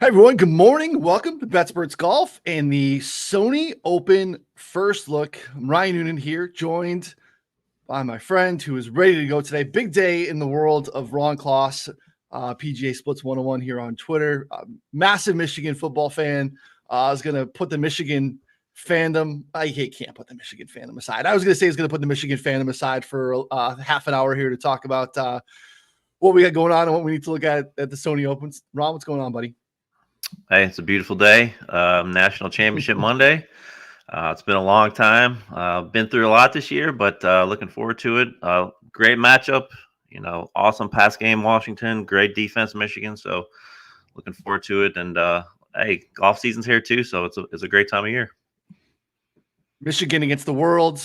Hi, everyone. Good morning. Welcome to BetSperts Golf and the Sony Open First Look. I'm Ryan Noonan here, joined by my friend who is ready to go today. Big day in the world of Ron Kloss, PGA Splits 101 here on Twitter. Massive Michigan football fan. I was going to put the Michigan fandom. I can't put the Michigan fandom aside. I was going to say I was going to put the Michigan fandom aside for half an hour here to talk about what we got going on and what we need to look at the Sony Opens. Ron, what's going on, buddy? Hey, it's a beautiful day. National Championship Monday. It's been a long time. Been through a lot this year, but looking forward to it. Great matchup. Awesome pass game, Washington. Great defense, Michigan. So looking forward to it. And hey, golf season's here too, so it's a great time of year. Michigan against the world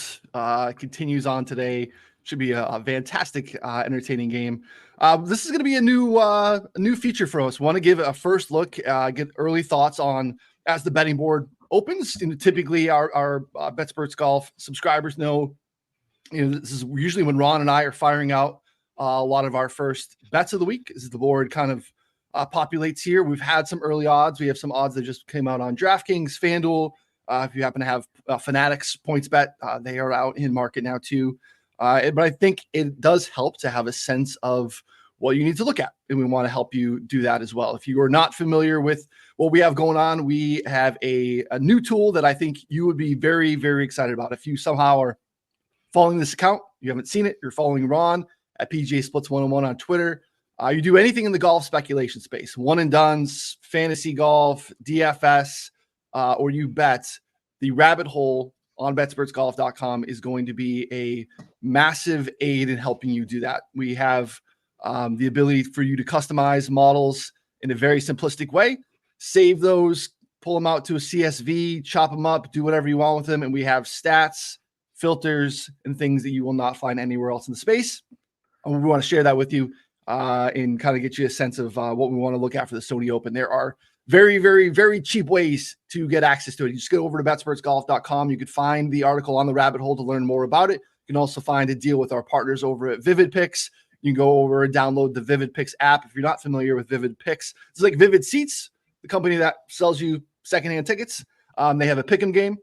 continues on today. Should be a fantastic, entertaining game. This is going to be a new feature for us. Want to give a first look, get early thoughts on as the betting board opens. Typically, our BetSperts Golf subscribers know, this is usually when Ron and I are firing out a lot of our first bets of the week. As the board kind of populates here, we've had some early odds. We have some odds that just came out on DraftKings, FanDuel. If you happen to have Fanatics PointsBet, they are out in market now too. But I think it does help to have a sense of what you need to look at. And we want to help you do that as well. If you are not familiar with what we have going on, we have a new tool that I think you would be very, very excited about. If you somehow are following this account, you haven't seen it, you're following Ron at PGA Splits 101 on Twitter. You do anything in the golf speculation space, one and dones, fantasy golf, DFS, or you bet, the rabbit hole on betspertsgolf.com is going to be a massive aid in helping you do that. We have the ability for you to customize models in a very simplistic way, save those, pull them out to a CSV, chop them up, do whatever you want with them. And we have stats, filters, and things that you will not find anywhere else in the space. And we want to share that with you and kind of get you a sense of what we want to look at for the Sony Open. There are very, very, very cheap ways to get access to it. You just go over to betspertsgolf.com. You could find the article on the rabbit hole to learn more about it. You can also find a deal with our partners over at Vivid Picks. You can go over and download the Vivid Picks app. If you're not familiar with Vivid Picks, it's like Vivid Seats, the company that sells you secondhand tickets. They have a pick'em game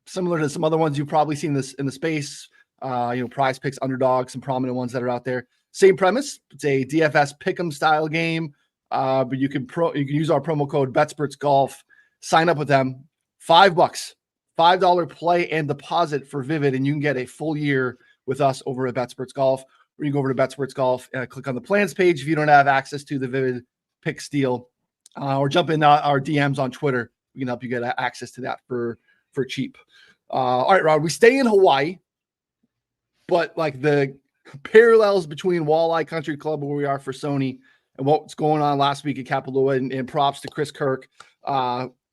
similar to some other ones you've probably seen this in the space. Prize Picks, Underdog, some prominent ones that are out there. Same premise. It's a DFS pick'em style game. But you can use our promo code BetSpertsGolf, sign up with them, $5 play and deposit for Vivid, and you can get a full year with us over at BetSperts Golf. Or you can go over to BetSperts Golf and click on the plans page if you don't have access to the Vivid Pick deal, or jump in our DMs on Twitter. We can help you get access to that for cheap. All right, Rod, we stay in Hawaii, but like the parallels between Waialae Country Club, where we are for Sony, and what's going on last week at Kapalua, and props to Chris Kirk.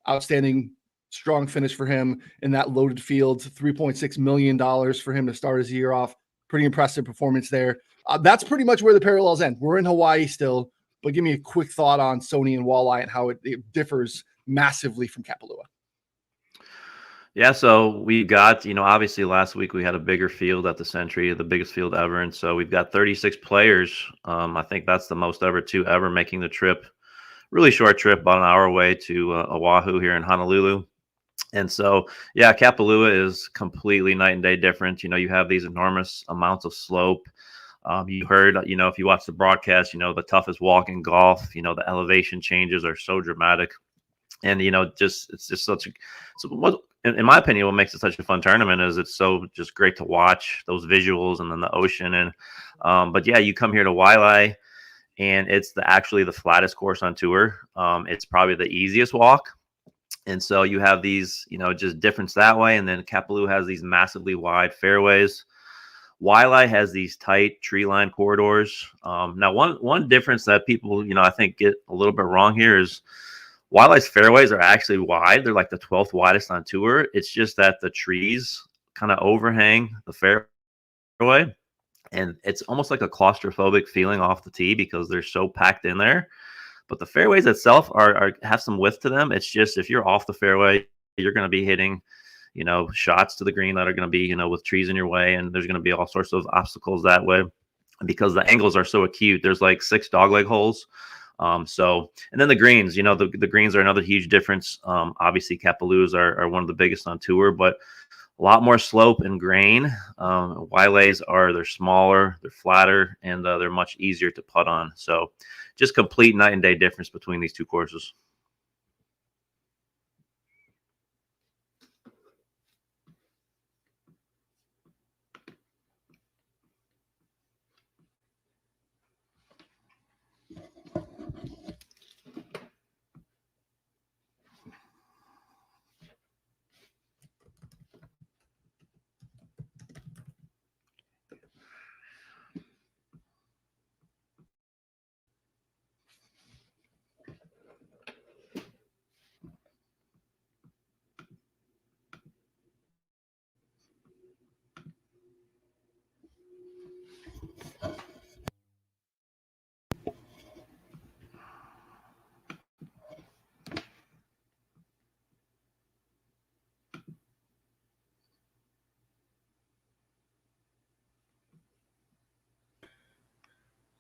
Outstanding, strong finish for him in that loaded field. $3.6 million for him to start his year off. Pretty impressive performance there. That's pretty much where the parallels end. We're in Hawaii still, but give me a quick thought on Sony and Waialae and how it differs massively from Kapalua. Yeah, so we got, obviously last week we had a bigger field at the Century, the biggest field ever. And so we've got 36 players. I think that's the most ever making the trip. Really short trip, about an hour away to Oahu here in Honolulu. And so, yeah, Kapalua is completely night and day different. You have these enormous amounts of slope. You heard, if you watch the broadcast, the toughest walk in golf, the elevation changes are so dramatic. And, it's just such in my opinion, what makes it such a fun tournament is it's so just great to watch those visuals and then the ocean. And, but yeah, you come here to Waialae and it's actually the flattest course on tour. It's probably the easiest walk. And so you have these, just difference that way. And then Kapalua has these massively wide fairways. Waialae has these tight tree line corridors. Now, one difference that people, I think get a little bit wrong here is Waialae's fairways are actually wide. They're like the 12th widest on tour. It's just that the trees kind of overhang the fairway. And it's almost like a claustrophobic feeling off the tee because they're so packed in there. But the fairways itself have some width to them. It's just if you're off the fairway, you're going to be hitting, shots to the green that are going to be, with trees in your way. And there's going to be all sorts of obstacles that way because the angles are so acute. There's like 6 dogleg holes And then the greens, the greens are another huge difference. Obviously, Kapaloos are one of the biggest on tour, but a lot more slope and grain. Waialaes they're smaller, they're flatter, and they're much easier to putt on. So just complete night and day difference between these two courses.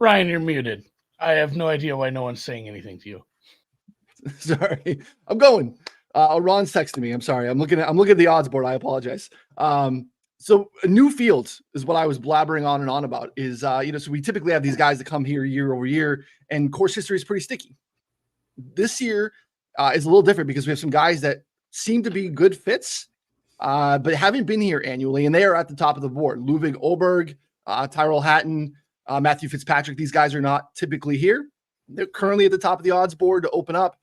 Ryan, you're muted. I have no idea why no one's saying anything to you. Sorry, I'm going. Ron's texting me. I'm sorry. I'm looking at the odds board. I apologize. So a new field is what I was blabbering on and on about. Is so we typically have these guys that come here year over year, and course history is pretty sticky. This year is a little different because we have some guys that seem to be good fits, but haven't been here annually, and they are at the top of the board. Ludwig Oberg, Tyrell Hatton, Matthew Fitzpatrick. These guys are not typically here. They're currently at the top of the odds board to open up.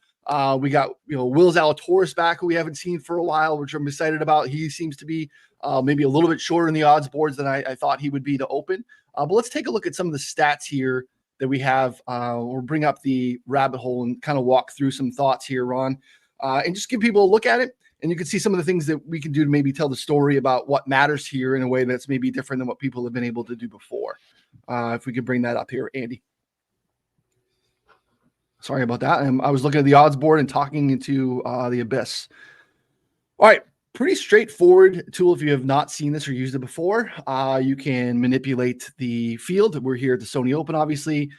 We got Will Zalatoris back, who we haven't seen for a while, which I'm excited about. He seems to be maybe a little bit shorter in the odds boards than I thought he would be to open. But let's take a look at some of the stats here that we have. We'll bring up the rabbit hole and kind of walk through some thoughts here, Ron, and just give people a look at it. And you can see some of the things that we can do to maybe tell the story about what matters here in a way that's maybe different than what people have been able to do before. If we could bring that up here, Andy. Sorry about that. I was looking at the odds board and talking into the abyss. All right. Pretty straightforward tool. If you have not seen this or used it before, you can manipulate the field. We're here at the Sony Open, obviously.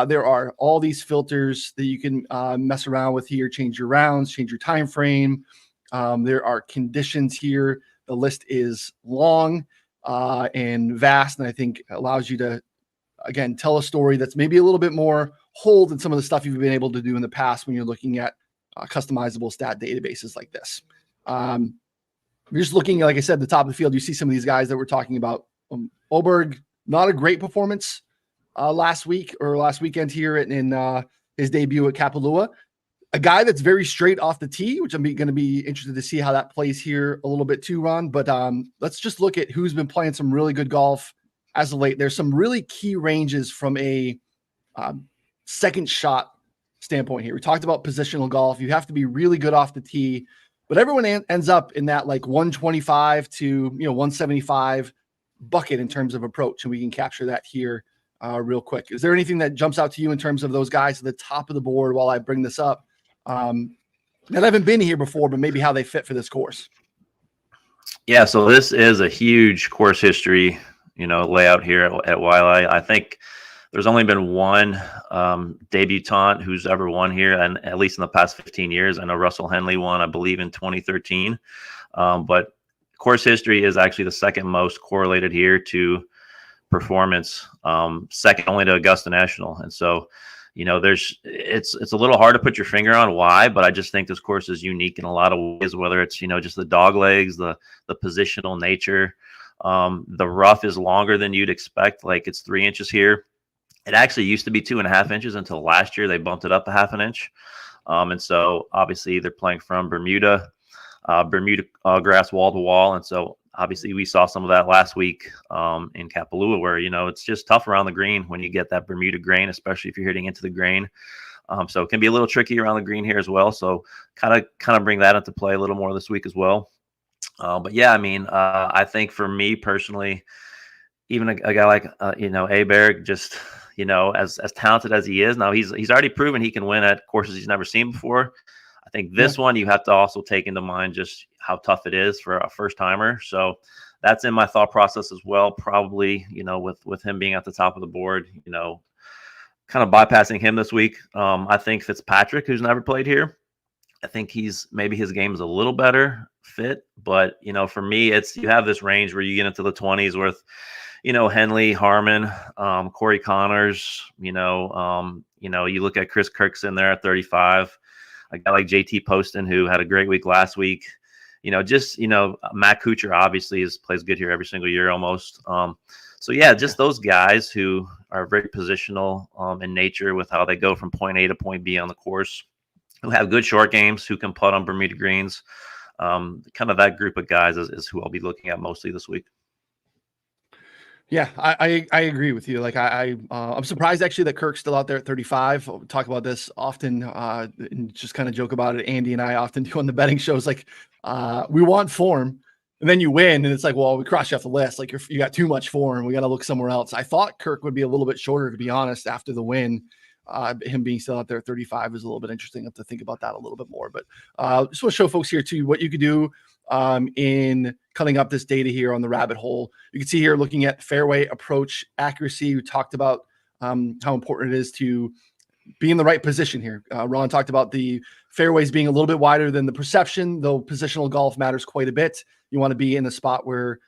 There are all these filters that you can mess around with here, change your rounds, change your time frame. There are conditions here. The list is long and vast, and I think allows you to, again, tell a story that's maybe a little bit more whole than some of the stuff you've been able to do in the past when you're looking at customizable stat databases like this. You're just looking, like I said, the top of the field. You see some of these guys that we're talking about. Oberg, not a great performance last weekend here in his debut at Kapalua. A guy that's very straight off the tee, which I'm going to be interested to see how that plays here a little bit too, Ron. But let's just look at who's been playing some really good golf as of late. There's some really key ranges from a second shot standpoint here. We talked about positional golf. You have to be really good off the tee, but everyone ends up in that like 125 to 175 bucket in terms of approach, and we can capture that here real quick. Is there anything that jumps out to you in terms of those guys at the top of the board while I bring this up that haven't been here before, but maybe how they fit for this course? Yeah, so this is a huge course history layout here at Waialae. I think there's only been one debutant who's ever won here, and at least in the past 15 years. I know Russell Henley won, I believe, in 2013. But course history is actually the second most correlated here to performance, second only to Augusta National. And so, it's a little hard to put your finger on why, but I just think this course is unique in a lot of ways, whether it's, just the dog legs, the positional nature. The rough is longer than you'd expect. Like, it's 3 inches here. It actually used to be 2.5 inches until last year. They bumped it up a half an inch. And so obviously they're playing from Bermuda grass wall to wall. And so obviously we saw some of that last week in Kapalua, where, it's just tough around the green when you get that Bermuda grain, especially if you're hitting into the grain. So it can be a little tricky around the green here as well. So kind of bring that into play a little more this week as well. But yeah, I think for me personally, even a guy like Aberg, just as talented as he is now, he's already proven he can win at courses he's never seen before. I think this one you have to also take into mind just how tough it is for a first timer. So that's in my thought process as well. Probably with him being at the top of the board, kind of bypassing him this week. I think Fitzpatrick, who's never played here, I think maybe his game is a little better fit. But, for me, you have this range where you get into the 20s with, Henley, Harmon, Corey Connors, you look at Chris Kirkson there at 35, a guy like JT Poston, who had a great week last week. Matt Kuchar obviously plays good here every single year almost. Just those guys who are very positional in nature with how they go from point A to point B on the course, who have good short games, who can putt on Bermuda greens. Kind of that group of guys is who I'll be looking at mostly this week. Yeah, I agree with you. Like I'm surprised actually that Kirk's still out there at 35. We'll talk about this often and just kind of joke about it. Andy and I often do on the betting shows. Like we want form, and then you win, and it's like, well, we cross you off the list. Like you got too much form. We got to look somewhere else. I thought Kirk would be a little bit shorter, to be honest, after the win. Him being still out there at 35 is a little bit interesting. I have to think about that a little bit more. But just want to show folks here too what you could do in cutting up this data here on the rabbit hole. You can see here looking at fairway approach accuracy. We talked about how important it is to be in the right position here. Ron talked about the fairways being a little bit wider than the perception, though positional golf matters quite a bit. You want to be in a spot where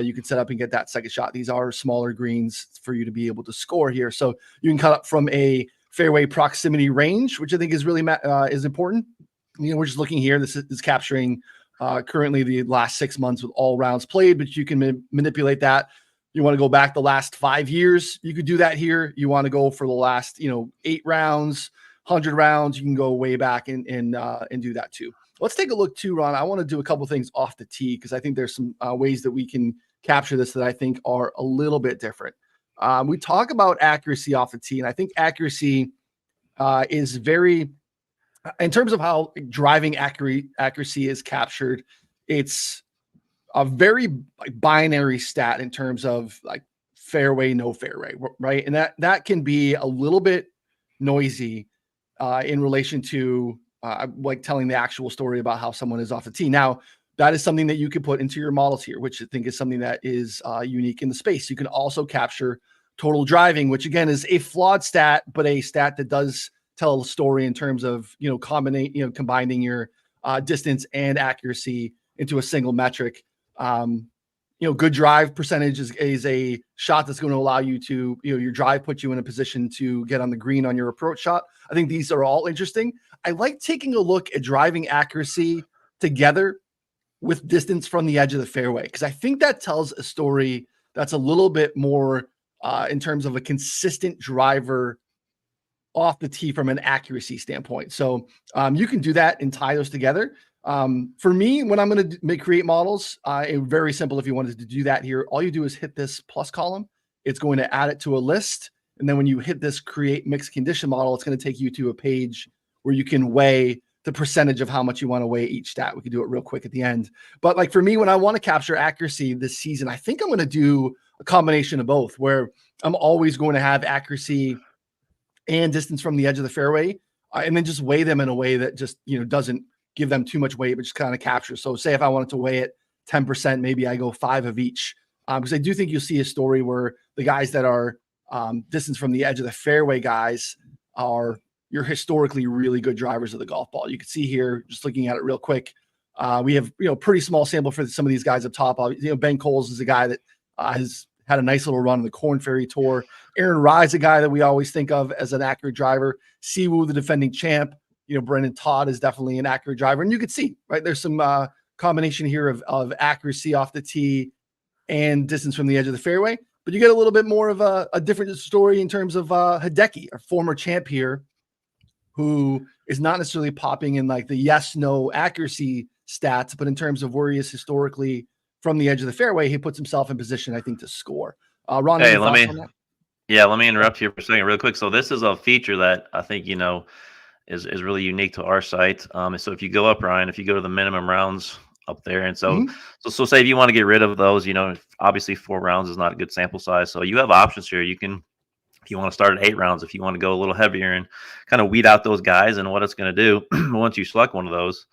you can set up and get that second shot. These are smaller greens for you to be able to score here. So you can cut up from a fairway proximity range, which I think is really is important. We're just looking here. This is capturing currently the last 6 months with all rounds played, but you can manipulate that. You want to go back the last 5 years, you could do that here. You want to go for the last 8 rounds, 100 rounds, you can go way back and do that too. Let's take a look too, Ron. I want to do a couple things off the tee because I think there's some ways that we can capture this that I think are a little bit different. We talk about accuracy off the tee, and I think accuracy is very, in terms of how driving accuracy is captured, it's a very binary stat in terms of like fairway, no fairway, right? And that can be a little bit noisy in relation to like telling the actual story about how someone is off the tee. Now, that is something that you could put into your models here, which I think is something that is unique in the space. You can also capture total driving, which again is a flawed stat, but a stat that does tell a story in terms of combining your distance and accuracy into a single metric. Good drive percentage is a shot that's going to allow you to, your drive puts you in a position to get on the green on your approach shot. I think these are all interesting. I like taking a look at driving accuracy together with distance from the edge of the fairway, because I think that tells a story that's a little bit more in terms of a consistent driver off the tee from an accuracy standpoint. So you can do that and tie those together. For me, when I'm going to create models, very simple. If you wanted to do that here, all you do is hit this plus column. It's going to add it to a list. And then when you hit this create mixed condition model, it's going to take you to a page where you can weigh the percentage of how much you want to weigh each stat. We can do it real quick at the end. But like for me, when I want to capture accuracy this season, I think I'm going to do a combination of both, where I'm always going to have accuracy and distance from the edge of the fairway, and then just weigh them in a way that just, doesn't give them too much weight, but just kind of captures. So say if I wanted to weigh it 10%, maybe I go 5 of each. Because I do think you'll see a story where the guys that are distance from the edge of the fairway guys are your historically really good drivers of the golf ball. You can see here, just looking at it real quick, we have, pretty small sample for some of these guys up top. Ben Coles is a guy that has had a nice little run on the Korn Ferry Tour. Aaron Rye's a guy that we always think of as an accurate driver. Siwoo, the defending champ. Brendan Todd is definitely an accurate driver. And you can see, right, there's some combination here of accuracy off the tee and distance from the edge of the fairway. But you get a little bit more of a different story in terms of Hideki, our former champ here, who is not necessarily popping in like the yes-no accuracy stats, but in terms of where he is historically from the edge of the fairway, he puts himself in position, I think, to score. Ron, hey, let me interrupt you for a second real quick. So this is a feature that I think, is really unique to our site. So if you go up, Ryan, if you go to the minimum rounds up there, and so say if you want to get rid of those, obviously 4 rounds is not a good sample size. So you have options here. You can, if you want to start at 8 rounds, if you want to go a little heavier and kind of weed out those guys, and what it's going to do once you select one of those,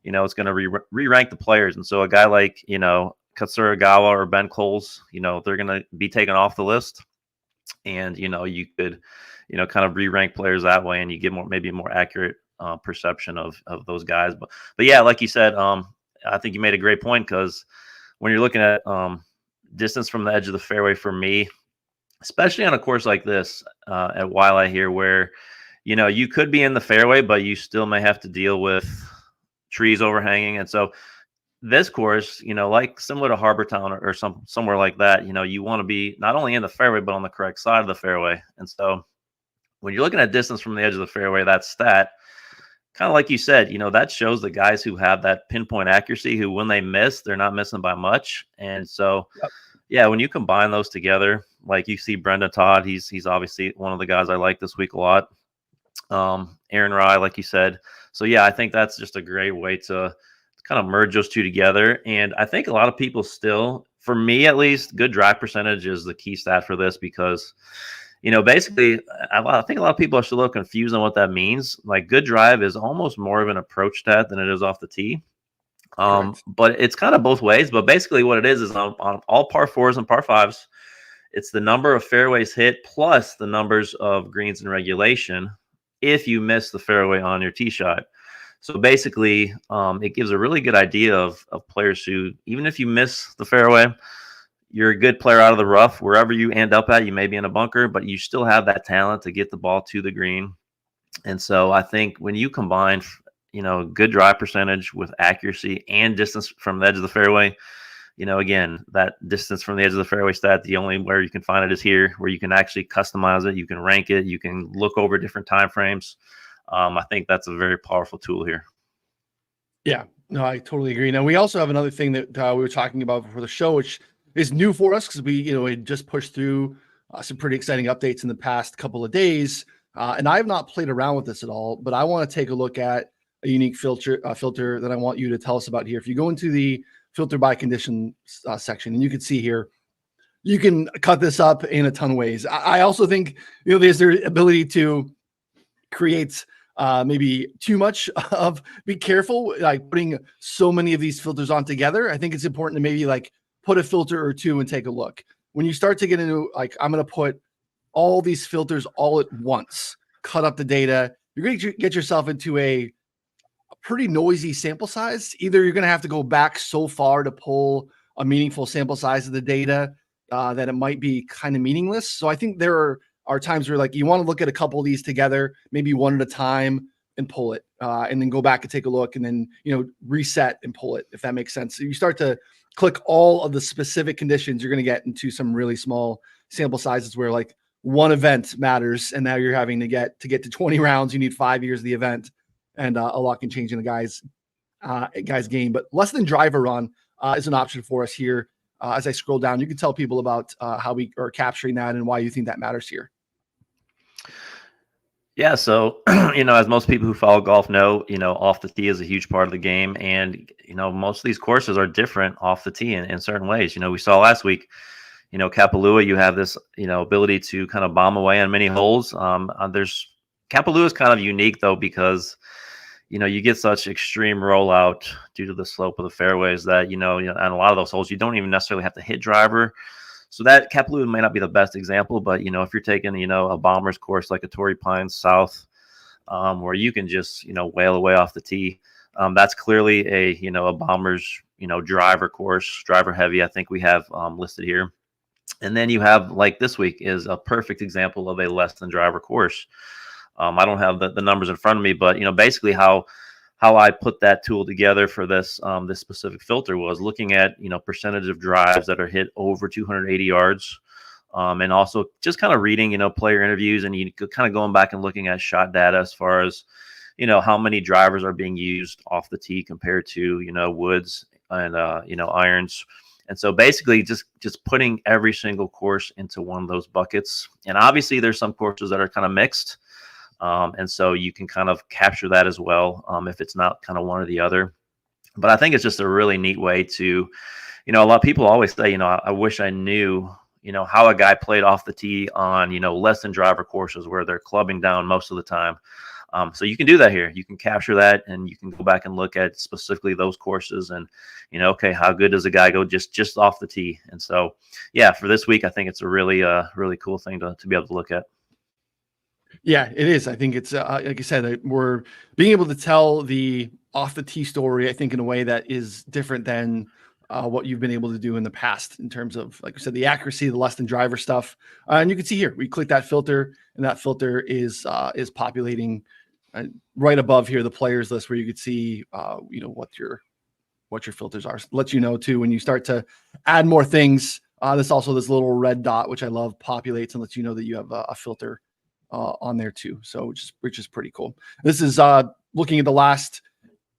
it's going to re-rank the players. And so a guy like, Katsuragawa or Ben Coles, they're going to be taken off the list. and you could kind of re-rank players that way, and you get maybe a more accurate perception of those guys. But yeah, like you said, I think you made a great point, because when you're looking at distance from the edge of the fairway, for me, especially on a course like this at Waialae here, where you could be in the fairway, but you still may have to deal with trees overhanging. And so this course, like similar to Harbor Town or somewhere like that, you want to be not only in the fairway, but on the correct side of the fairway. And so when you're looking at distance from the edge of the fairway, that stat, kind of like you said, that shows the guys who have that pinpoint accuracy, who when they miss, they're not missing by much. And so, yeah, when you combine those together, like you see Brendan Todd, he's obviously one of the guys I like this week a lot. Aaron Rye, like you said. So yeah, I think that's just a great way to kind of merge those two together. And I think a lot of people still, for me at least, good drive percentage is the key stat for this, because basically, I think a lot of people are still a little confused on what that means. Like, good drive is almost more of an approach stat than it is off the tee. But it's kind of both ways. But basically what it is on all par fours and par fives, it's the number of fairways hit plus the numbers of greens in regulation if you miss the fairway on your tee shot. So basically, it gives a really good idea of players who, even if you miss the fairway, you're a good player out of the rough. Wherever you end up at, you may be in a bunker, but you still have that talent to get the ball to the green. And so I think when you combine, good drive percentage with accuracy and distance from the edge of the fairway, again, that distance from the edge of the fairway stat, the only where you can find it is here, where you can actually customize it. You can rank it. You can look over different time frames. I think that's a very powerful tool here. Yeah, no, I totally agree. Now, we also have another thing that we were talking about before the show, which is new for us, because we had just pushed through some pretty exciting updates in the past couple of days. And I have not played around with this at all, but I want to take a look at a unique filter that I want you to tell us about here. If you go into the filter by condition section, and you can see here, you can cut this up in a ton of ways. I also think, there's their ability to create maybe too much of, be careful, like putting so many of these filters on together. I think it's important to maybe like put a filter or two and take a look. When you start to get into, like, I'm going to put all these filters all at once, cut up the data, you're going to get yourself into a pretty noisy sample size. Either you're going to have to go back so far to pull a meaningful sample size of the data that it might be kind of meaningless. So I think there are times where, like, you want to look at a couple of these together, maybe one at a time, and pull it, and then go back and take a look, and then reset and pull it, if that makes sense. So you start to click all of the specific conditions, you're going to get into some really small sample sizes where, like, one event matters, and now you're having to get to 20 rounds, you need 5 years of the event, and a lot can change in a guy's game. But less than driver run is an option for us here. As I scroll down, you can tell people about how we are capturing that and why you think that matters here. Yeah, so as most people who follow golf know, off the tee is a huge part of the game, and most of these courses are different off the tee in certain ways. We saw last week, Kapalua, you have this ability to kind of bomb away on many holes. Kapalua is kind of unique though, because you get such extreme rollout due to the slope of the fairways that on a lot of those holes you don't even necessarily have to hit driver. So that Kapalua may not be the best example, but if you're taking a bomber's course like a Torrey Pines South, where you can just whale away off the tee, that's clearly a bomber's driver course, driver heavy. I think we have listed here, and then you have, like, this week is a perfect example of a less than driver course. I don't have the numbers in front of me, but basically how I put that tool together for this specific filter was looking at percentage of drives that are hit over 280 yards, and also just kind of reading player interviews, and you kind of going back and looking at shot data as far as how many drivers are being used off the tee compared to woods and irons. And so basically just putting every single course into one of those buckets. And obviously there's some courses that are kind of mixed. And so you can kind of capture that as well, if it's not kind of one or the other. But I think it's just a really neat way to, a lot of people always say, I wish I knew, how a guy played off the tee on, less than driver courses where they're clubbing down most of the time. So you can do that here. You can capture that, and you can go back and look at specifically those courses, and okay, how good does a guy go just off the tee? And so, yeah, for this week, I think it's a really really cool thing to be able to look at. Yeah, it is. I think it's like I said, we're being able to tell the off the tee story, I think, in a way that is different than what you've been able to do in the past in terms of, like I said, the accuracy, the less than driver stuff. And you can see here, we click that filter, and that filter is populating right above here, the players list, where you could see, what your filters are. Lets you know too when you start to add more things. This little red dot, which I love, populates and lets you know that you have a filter on there too. So which is pretty cool. This is looking at the last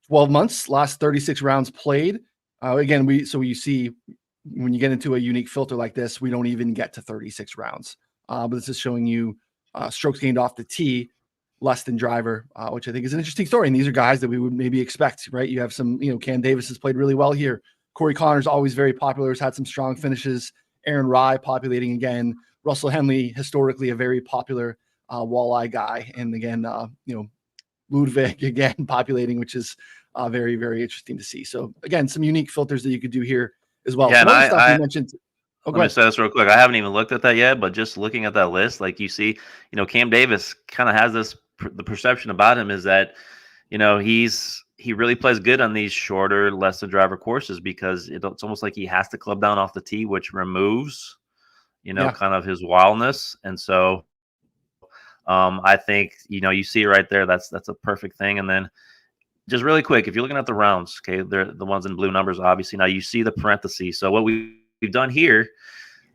12 months, last 36 rounds played. Again, you see when you get into a unique filter like this, we don't even get to 36 rounds. But this is showing you strokes gained off the tee, less than driver, which I think is an interesting story. And these are guys that we would maybe expect, right? You have some, Cam Davis has played really well here. Corey Connors, always very popular, has had some strong finishes. Aaron Rye populating again. Russell Henley, historically a very popular walleye guy. And again, Ludwig again populating, which is very, very interesting to see. So again, some unique filters that you could do here as well. Yeah, some other stuff you mentioned. Let me say this real quick. I haven't even looked at that yet, but just looking at that list, like you see, Cam Davis kind of has the perception about him is that, he really plays good on these shorter, less than driver courses because it's almost like he has to club down off the tee, which removes, kind of his wildness. And so I think, you see right there, that's a perfect thing. And then just really quick, if you're looking at the rounds, okay, they're the ones in blue numbers, obviously. Now you see the parentheses. So what we've done here,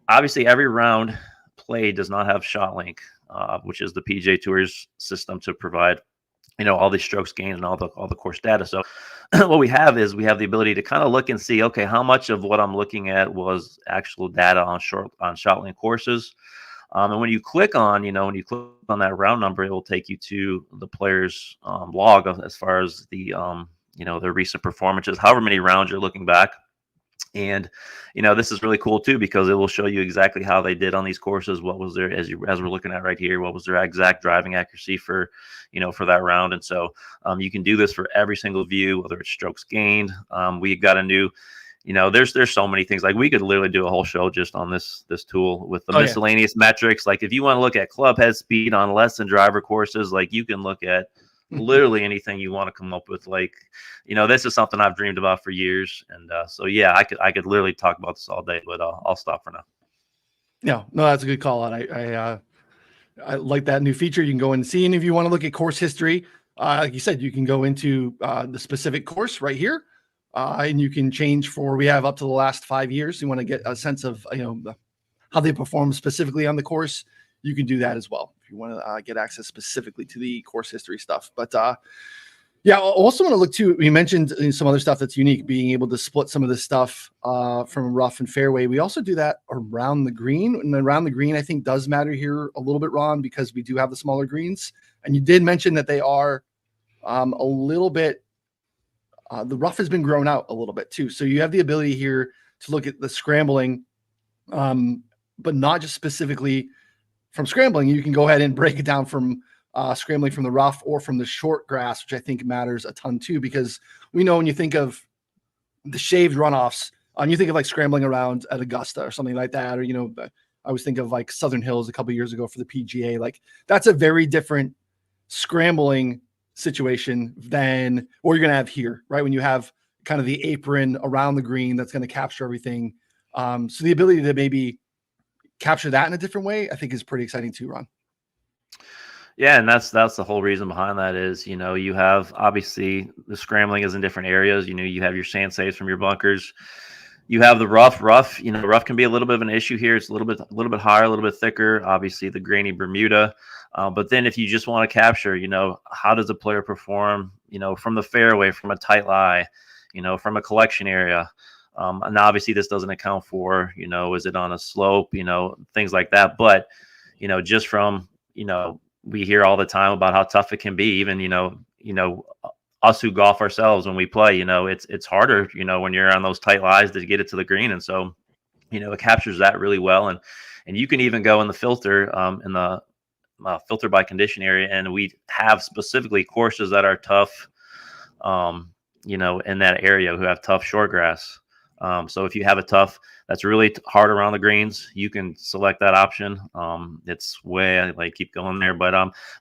obviously every round played does not have shot link, which is the PGA Tour's system to provide, all these strokes gained and all the course data. So what we have is we have the ability to kind of look and see, okay, how much of what I'm looking at was actual data on shot link courses. And when you click on, that round number, it will take you to the player's log as far as the, their recent performances, however many rounds you're looking back. And, this is really cool too, because it will show you exactly how they did on these courses. What was their, as we're looking at right here, what was their exact driving accuracy for that round. And so you can do this for every single view, whether it's strokes gained. We've got a new, there's so many things. Like we could literally do a whole show just on this tool with the miscellaneous metrics. Like if you want to look at club head speed on less than driver courses, like you can look at literally anything you want to come up with. Like, this is something I've dreamed about for years. And so, yeah, I could literally talk about this all day, but I'll stop for now. No, that's a good call out. I like that new feature. You can go and see, and if you want to look at course history, like you said, you can go into the specific course right here. And you can change we have up to the last 5 years. You want to get a sense of, how they perform specifically on the course. You can do that as well if you want to get access specifically to the course history stuff. But I also want to look too. We mentioned some other stuff that's unique, being able to split some of this stuff from rough and fairway. We also do that around the green, and around the green, I think, does matter here a little bit, Ron, because we do have the smaller greens. And you did mention that they are a little bit. The rough has been grown out a little bit too, so you have the ability here to look at the scrambling, but not just specifically from scrambling. You can go ahead and break it down from scrambling from the rough or from the short grass, which I think matters a ton too, because we know when you think of the shaved runoffs, you think of like scrambling around at Augusta or something like that, or I always think of like Southern Hills a couple of years ago for the PGA. Like that's a very different scrambling situation than what you're going to have here, right? When you have kind of the apron around the green that's going to capture everything. So the ability to maybe capture that in a different way, I think is pretty exciting too, Ron. Yeah, and that's the whole reason behind that is, you have obviously the scrambling is in different areas. You have your sand saves from your bunkers. You have the rough, rough can be a little bit of an issue here. It's a little bit higher, a little bit thicker, obviously the grainy Bermuda. But then if you just want to capture, how does a player perform, from the fairway, from a tight lie, from a collection area. And obviously this doesn't account for, is it on a slope, things like that. But, just from, we hear all the time about how tough it can be, even, us who golf ourselves when we play, it's harder, when you're on those tight lies to get it to the green. And so, it captures that really well. And you can even go in the filter, in the filter by condition area, and we have specifically courses that are tough, in that area, who have tough short grass. So if you have a tough that's really hard around the greens, you can select that option. It's way like keep going there, but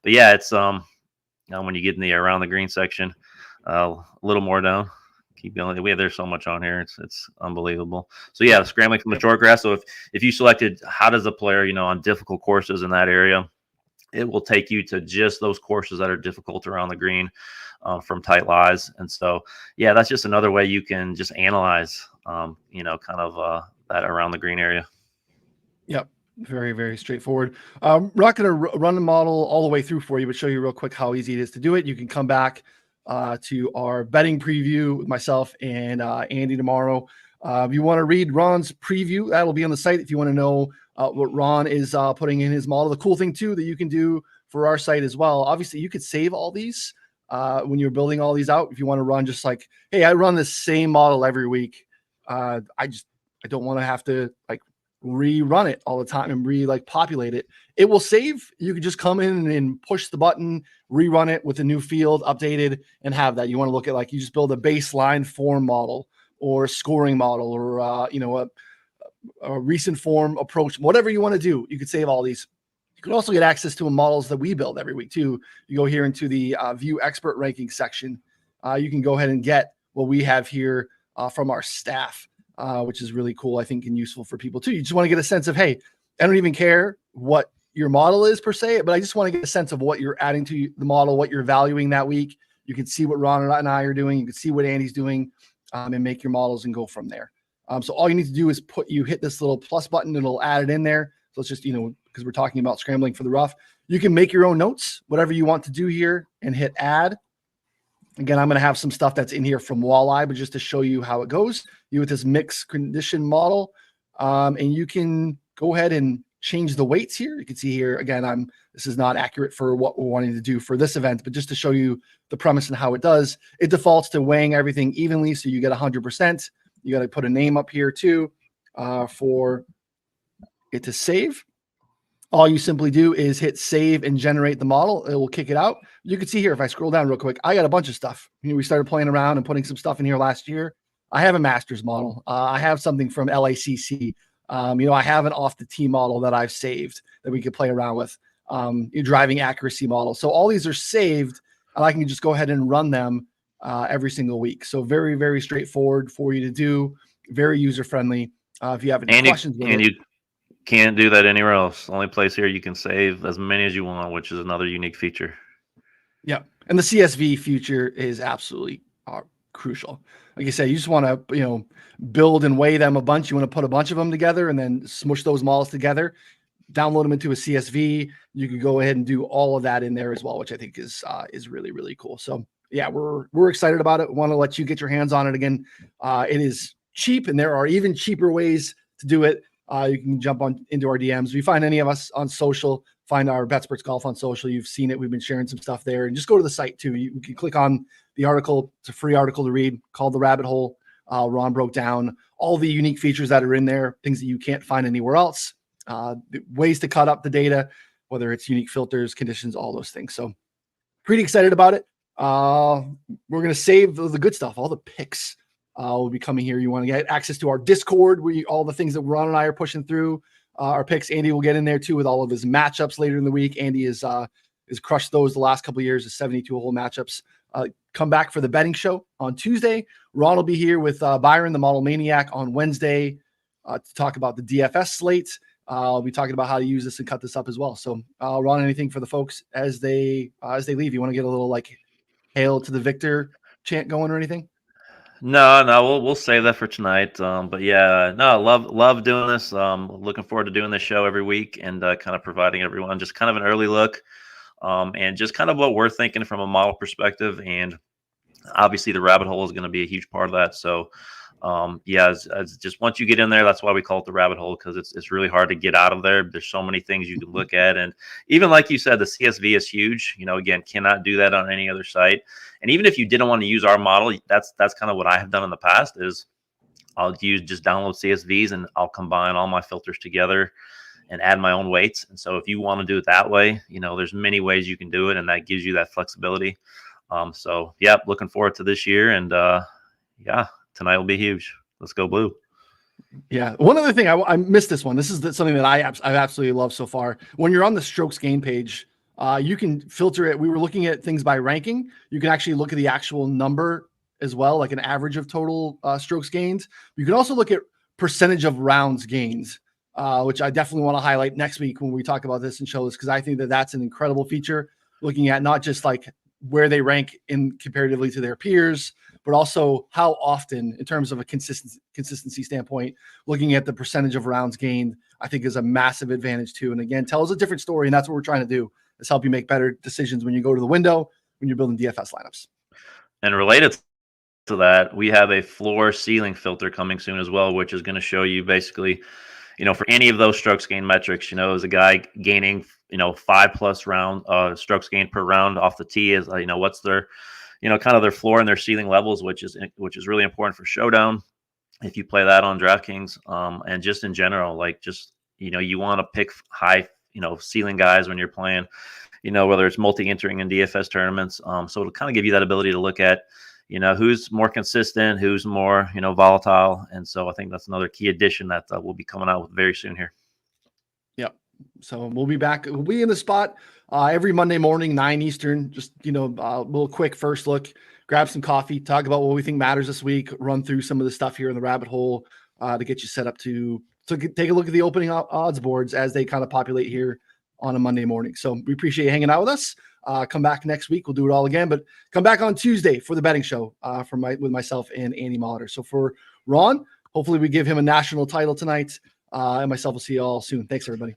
yeah, it's when you get in the around the green section, a little more down. Keep going. There's so much on here. It's unbelievable. So yeah, scrambling from the short grass. So if you selected how does a player, on difficult courses in that area, it will take you to just those courses that are difficult around the green, from tight lies. And so, yeah, that's just another way you can just analyze, that around the green area. Yep. Very, very straightforward. We're not going to run the model all the way through for you, but show you real quick how easy it is to do it. You can come back to our betting preview with myself and Andy tomorrow. If you want to read Ron's preview, that'll be on the site if you want to know what Ron is putting in his model. The cool thing, too, that you can do for our site as well, obviously, you could save all these when you're building all these out. If you want to run just like, hey, I run the same model every week. I don't want to have to rerun it all the time and populate it. It will save. You can just come in and push the button, rerun it with a new field updated, and have that. You want to look at you just build a baseline form model or scoring model or a recent form approach, whatever you want to do. You could save all these. You can also get access to models that we build every week too. You go here into the view expert ranking section. You can go ahead and get what we have here from our staff. Which is really cool, I think, and useful for people too. You just want to get a sense of, hey, I don't even care what your model is per se, but I just want to get a sense of what you're adding to the model, what you're valuing that week. You can see what Ron and I are doing. You can see what Andy's doing, and make your models and go from there. So all you need to do is hit this little plus button and it'll add it in there. So it's just, because we're talking about scrambling for the rough, you can make your own notes, whatever you want to do here, and hit add. Again, I'm going to have some stuff that's in here from Waialae, but just to show you how it goes, with this mixed condition model, and you can go ahead and change the weights here. You can see here, again, this is not accurate for what we're wanting to do for this event, but just to show you the premise and how it does, it defaults to weighing everything evenly. So you get 100%. You got to put a name up here too, for it to save. All you simply do is hit save and generate the model. It will kick it out. You can see here, if I scroll down real quick, I got a bunch of stuff. We started playing around and putting some stuff in here last year. I have a master's model. I have something from LACC. I have an off the tee model that I've saved that we could play around with. Your driving accuracy model. So all these are saved, and I can just go ahead and run them every single week. So very, very straightforward for you to do. Very user friendly. If you have any questions with it. You can't do that anywhere else. The only place here you can save as many as you want, which is another unique feature. Yeah, and the CSV feature is absolutely crucial. Like I said, you just want to build and weigh them a bunch. You want to put a bunch of them together and then smush those models together, download them into a CSV. You can go ahead and do all of that in there as well, which I think is really, really cool. So yeah, we're excited about it. Want to let you get your hands on it again. It is cheap, and there are even cheaper ways to do it. You can jump into our DMs. If you find any of us on social, find our BetSports Golf on social. You've seen it. We've been sharing some stuff there, and just go to the site too. You can click on the article. It's a free article to read called The Rabbit Hole. Ron broke down all the unique features that are in there, things that you can't find anywhere else, ways to cut up the data, whether it's unique filters, conditions, all those things. So pretty excited about it. We're going to save the good stuff, all the picks. Will be coming here. You want to get access to our Discord, where all the things that Ron and I are pushing through our picks. Andy will get in there too with all of his matchups later in the week. Andy is crushed those the last couple of years, the 72-hole matchups. Come back for the betting show on Tuesday. Ron will be here with Byron, the Model Maniac, on Wednesday to talk about the DFS slate. I'll be talking about how to use this and cut this up as well. So, Ron, anything for the folks as they leave? You want to get a little "Hail to the Victor" chant going or anything? No, we'll save that for tonight. But yeah, no, love doing this. Looking forward to doing this show every week and kind of providing everyone just kind of an early look, and just kind of what we're thinking from a model perspective. And obviously, the rabbit hole is going to be a huge part of that. So, yeah, as just once you get in there, that's why we call it the rabbit hole, because it's really hard to get out of there. There's so many things you can look at, and even like you said, the CSV is huge. Again, cannot do that on any other site. And even if you didn't want to use our model, that's kind of what I have done in the past. Is I'll just download CSVs and I'll combine all my filters together and add my own weights. And so if you want to do it that way, there's many ways you can do it, and that gives you that flexibility. So yeah, looking forward to this year, and yeah, tonight will be huge. Let's go blue. Yeah. One other thing, I missed this one. This is something that I absolutely love so far. When you're on the strokes gain page, you can filter it. We were looking at things by ranking. You can actually look at the actual number as well, like an average of total strokes gained. You can also look at percentage of rounds gains, which I definitely want to highlight next week when we talk about this and show this, because I think that that's an incredible feature, looking at not just like where they rank in comparatively to their peers, but also how often, in terms of a consistency standpoint, looking at the percentage of rounds gained, I think is a massive advantage too. And again, tells a different story. And that's what we're trying to do, is help you make better decisions when you go to the window, when you're building DFS lineups. And related to that, we have a floor ceiling filter coming soon as well, which is going to show you basically, for any of those strokes gain metrics, is a guy gaining, 5+ round strokes gained per round off the tee, is, what's their, kind of their floor and their ceiling levels, which is really important for Showdown if you play that on DraftKings, and just in general, like just, you want to pick high, ceiling guys when you're playing, whether it's multi-entering in DFS tournaments. So it'll kind of give you that ability to look at, who's more consistent, who's more, volatile. And so I think that's another key addition that we'll be coming out with very soon here. Yep. So we'll be back. We'll be in the spot every Monday morning, 9 Eastern. Just, a little quick first look, grab some coffee, talk about what we think matters this week, run through some of the stuff here in the rabbit hole to get you set up to take a look at the opening odds boards as they kind of populate here on a Monday morning. So we appreciate you hanging out with us. Come back next week. We'll do it all again, but come back on Tuesday for the betting show with myself and Andy Molitor. So for Ron, hopefully we give him a national title tonight, and myself will see you all soon. Thanks, everybody.